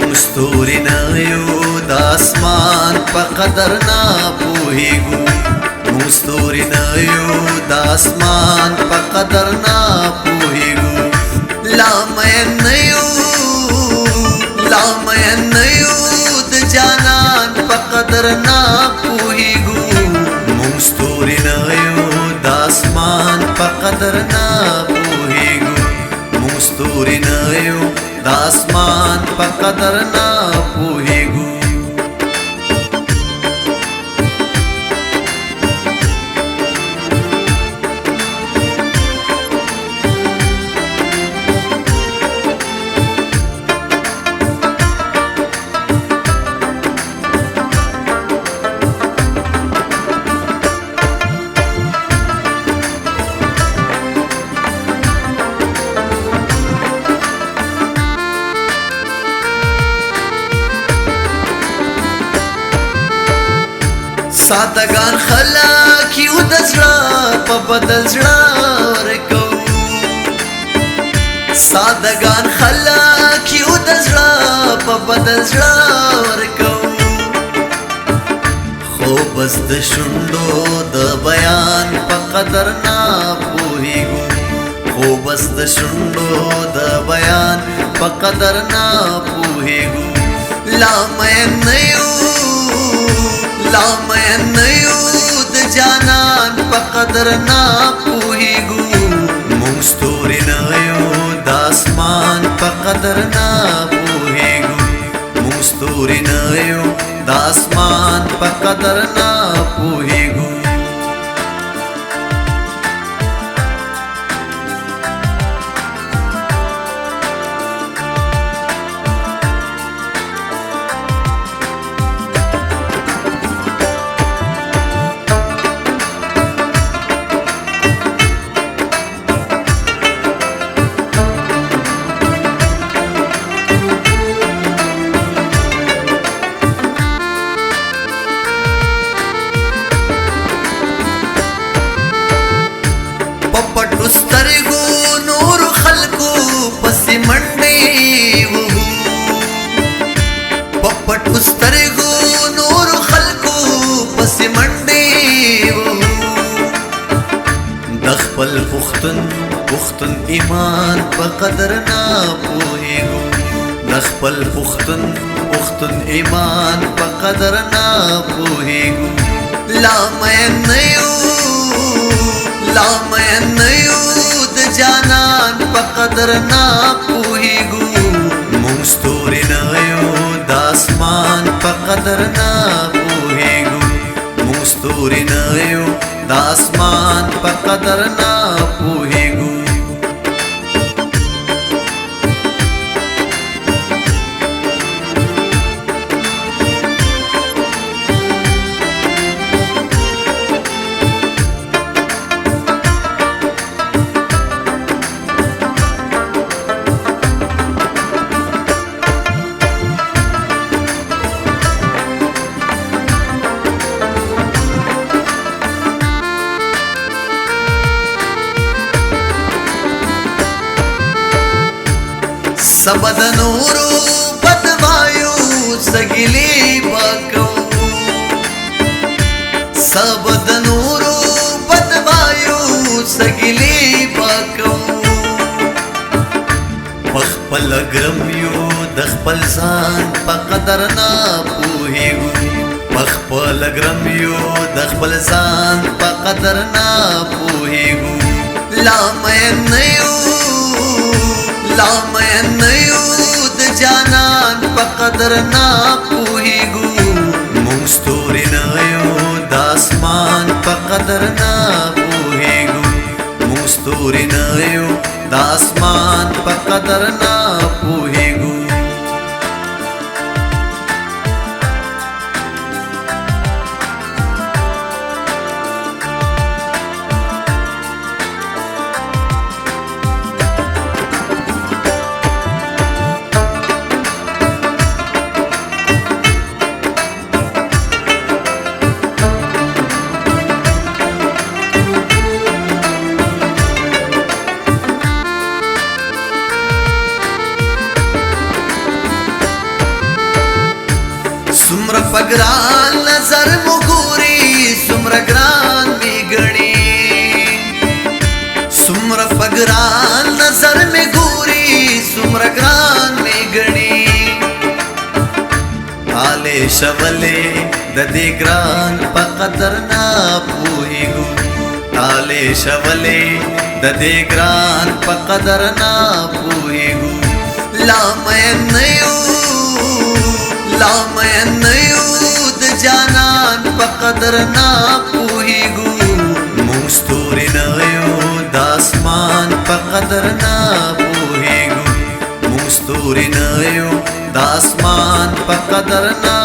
مونږ ستوري نه یو د اسمان په قدر نه پوهیږو مونږ ستوري نه یو د اسمان په قدر نه پوهیږو لا مین نه یو د جانان په قدر نه پوهیږو مونږ ستوري نه یو د اسمان په قدر نه پوهیږو مونږ ستوري نه یو د اسمان په قدر نه پوهیږو سادهګان خلک یو د زړه په بدل زړه ورکو سادهګان خلک یو د زړه په بدل زړه ورکو خو بس د شونډو د بیان په قدر نه پوهیږو خو بس د شونډو د بیان په قدر نه پوهیږو لا مین نه یو د جانان په قدر نه پوهیږو مونږ ستوري نه یو د اسمان په قدر نه پوهیږو مونږ ستوري نه یو د اسمان په قدر نه پوهیږو سترګو نور خلکو پسې منډې وو پپټ سترګو نور خلکو پسې منډې وو د خپل پختون ایمان په قدر نه پوهیږو د خپل پختون ایمان په قدر نه پوهیږو لا مین نه یو د جانان په قدر نه پوهیږو مونږ ستوري نه یو د اسمان په قدر نه پوهیږو مونږ ستوري نه یو د اسمان په قدر نه پوهیږو سبا د نورو بدوایو سګلی پکو سبا د نورو بدوایو سګلی پکو خپل ګرم یو د خپل ځان په قدر نه پوهیږو خپل ګرم یو د خپل ځان په قدر نه پوهیږو لا مین نه یو د جانان په قدر نه پوهیږو مونږ ستوري نه یو د اسمان په قدر نه پوهیږو مونږ ستوري نه یو د اسمان په قدر نه پوهیږو सुम्र पगरान नजर मुगूरी सुम्र ग्रान बिगड़ी सुम्र पगरान नजर में घूरी सुम्र ग्रान बिगड़ी आले शवले ददे ग्रान पकदर ना पूहिगु आले शवले ददे ग्रान पकदर ना पूहिगु लामयन जानान पकदर ना पूहिगु मुस्तूरी नयो दासमान पकदर ना पूहिगु मुस्तूरी नयो दासमान पकदर ना